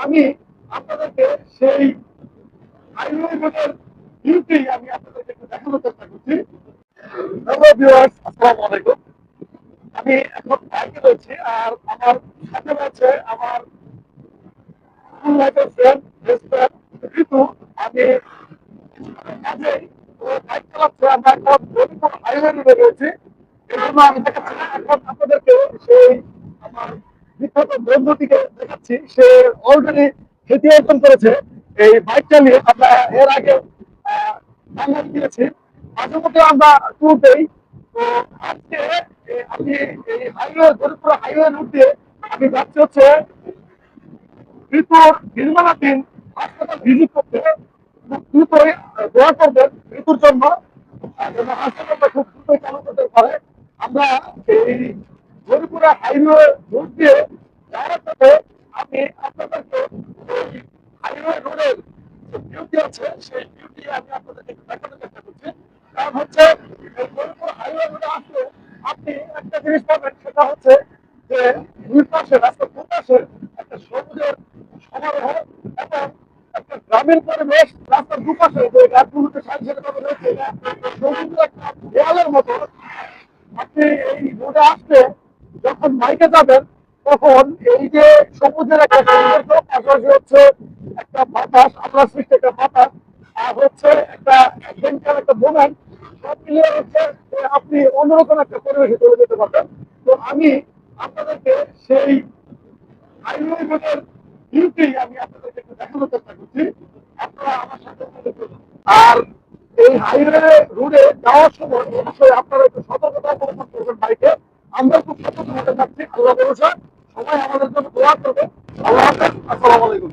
আমি আপনাদেরকে সেই হাইওয়ে রোডের ভিউটি আমি আপনাদেরকে একটু দেখানোর চেষ্টা করছি। হ্যালো ভিউয়ার্স, আসসালামু আলাইকুম। আমি এখন বাইকে রয়েছি আর আমার সাথে রয়েছে আমার স্কুল লাইফের ফ্রেন্ড বেস্ট ফ্রেন্ড ঋতু। আমি কাজেই ও বাইক চালাচ্ছে, আমরা এখন জয়পুর হাইওয়ে রোডে রয়েছি। এই জন্য আমি দেখাচ্ছি এখন আপনাদেরকে সেই আমার বিখ্যাত বন্ধুটিকে দেখাচ্ছি। সে অলরেডি খ্যাতি অর্জন করেছে এই বাইক চালিয়ে। আমরা এর আগে বাংলাদেশ গিয়েছি, মাঝে মধ্যে আমরা ট্যুর দেই। তো আজকে আমি এই হাইওয়ে জয়পুর হাইওয়ে রুট দিয়ে আমি যাচ্ছি হচ্ছে ঋতুর নির্মাণাধীন হাসপাতাল ভিজিট করতে। দ্রুতই দোয়া করবেন ঋতুর জন্য যেন হাসপাতালটা খুব দ্রুতই চালু করতে পারে। আমরা এই হরিপুরা হাইওয়ে রোড দিয়ে যাওয়ার পথে আমি আপনাদেরকে এই হাইওয়ে রোডের যে বিউটি আছে সেই বিউটি আমি আপনাদেরকে একটু দেখানোর চেষ্টা করছি। কারণ হচ্ছে এই হরিপুর হাইওয়ে রোডে আসলে আপনি একটা জিনিস পাবেন, সেটা হচ্ছে যে দুই পাশে রাস্তার দুপাশে একটা সবুজের সমারোহ এবং একটা গ্রামীণ পরিবেশ। রাস্তার দুপাশে যে গাছগুলোতে সারি সারি ভাবে রয়েছে, সবুজের একটা দেয়ালের মতো। আপনি এই রোডে আসলে যখন বাইকে যাবেন তখন এই যে সবুজের একটা সৌন্দর্য, পাশাপাশি হচ্ছে একটা বাতাস, আমরা সৃষ্টি একটা বাতাস, আর হচ্ছে একটা অ্যাডভেঞ্চার একটা মোমেন্ট, সব মিলিয়ে হচ্ছে যে আপনি অন্যরকম একটা পরিবেশে চলে যেতে পারবেন। তো আমি আপনাদেরকে সেই হাইওয়ে রোডের ভিউটি আমি আপনাদেরকে একটু দেখানোর চেষ্টা করছি। আপনারা আমার সাথে সাথে চলুন। আর এই হাইওয়ে রোডে যাওয়ার সময় অবশ্যই আপনারা একটু সতর্কতা অবলম্বন করবেন বাইকে। আমরা খুব সতর্ক হতে যাচ্ছি। আল্লাহ ভরসা, সবাই আমাদের জন্য দোয়া করবে। আল্লাহ হাফেজ, আসসালামু আলাইকুম।